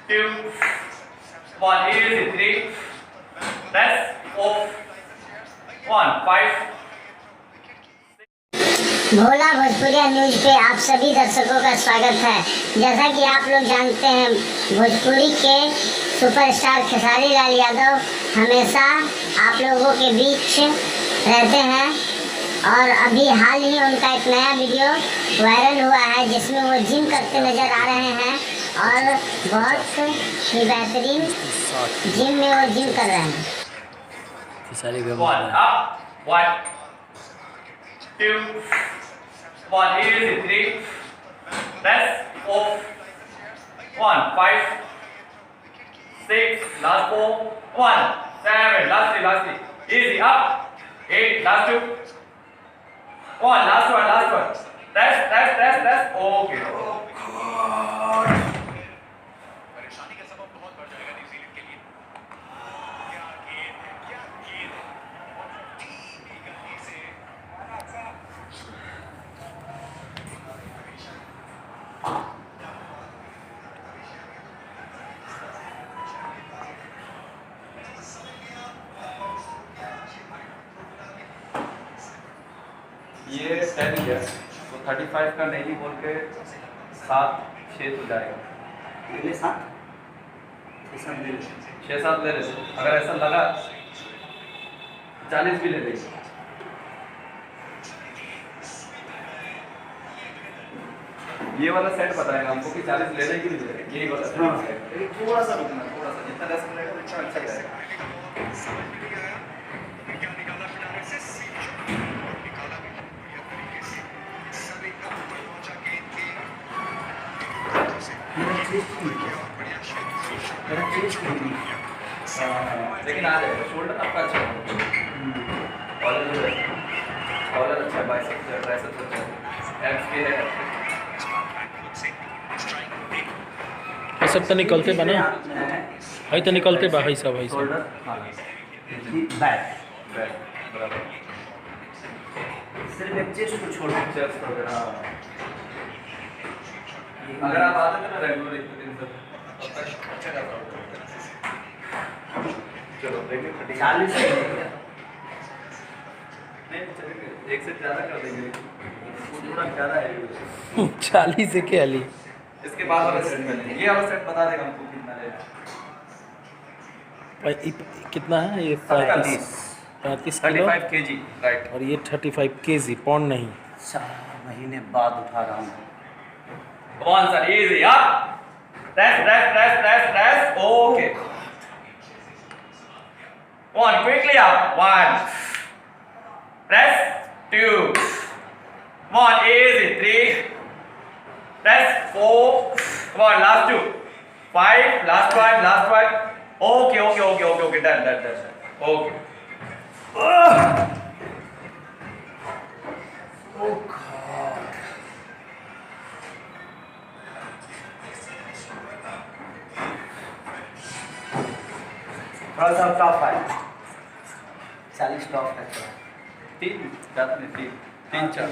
2 1 easy 3 that's 4 1 5 Bhola Bhojpuriya news पे आप सभी दर्शकों का स्वागत है। जैसा कि आप लोग जानते हैं, भोजपुरी के सुपरस्टार खेसारी लाल यादव हमेशा आप लोगों के बीच रहते हैं और अभी हाल ही उनका एक नया वीडियो वायरल हुआ है जिसमें वो जिम करते नज़र आ रहे हैं और बहुत ही बेहतरीन जिम में वो जिम कर रहे हैं। One up, 1 2 1 easy 3 that's 4 1 5 6 last 4 1 7 last 3 easy up 8 last 2 1 last one that's okay परेशानी का सबब बहुत बढ़ जाएगा न्यूजीलैंड के लिए। क्या गेंद है, क्या गेंद है। धीमी गति से ये 10 ईयर्स तो 35 का नहीं बोल के 7 6 हो जाएगा। 6 7 ले लेते, अगर ऐसा लगा 40 भी ले लेंगे। ये वाला सेट बताएगा हमको कि 40 ले लेंगे कि नहीं ले लेंगे। यही वाला सेट थोड़ा सा रुकना, थोड़ा सा जितना 10 मिनट उतना अच्छा जाएगा। क्या निकाला खिलाड़ी से सीधा और निकाला भी बढ़िया तरीके से सभी तक पहुंचा गेंद के बढ़िया लेकिन आ जाएगा। शोल्डर आपका अच्छा है, कॉलर अच्छा है, बाइसेप्स है, ट्राइसेप्स अच्छा है, एब्स भी है। ये सब तो निकलते बना है तो निकलते बा है सब शोल्डर हां बैक बराबर। सिर्फ एक चेस्ट को छोड़ चेस्ट वगैरह अगर आप आते थे ना रेगुलर एक दिन से तब तक अच्छा करता होगा। चलो देखिए 40 नहीं चलिए एक से ज़्यादा कर देंगे, वो थोड़ा ज़्यादा है। 40 से क्या ली। इसके बाद वाला सेट में ये वाला सेट बता देगा हमको कितना लेगा। कितना है ये? 35 किलो 35 kg राइट। और ये 35 kg पौंड नहीं। 4 महीने बाद उठा रहा हूँ। Come on sir, easy up rest okay 1 quickly up 1 rest 2 1 easy 3 rest 4 come on last 2 5 last one okay done okay थोड़ा सा टॉप है 40 टॉप है। 3 ज़्यादा नहीं 3 4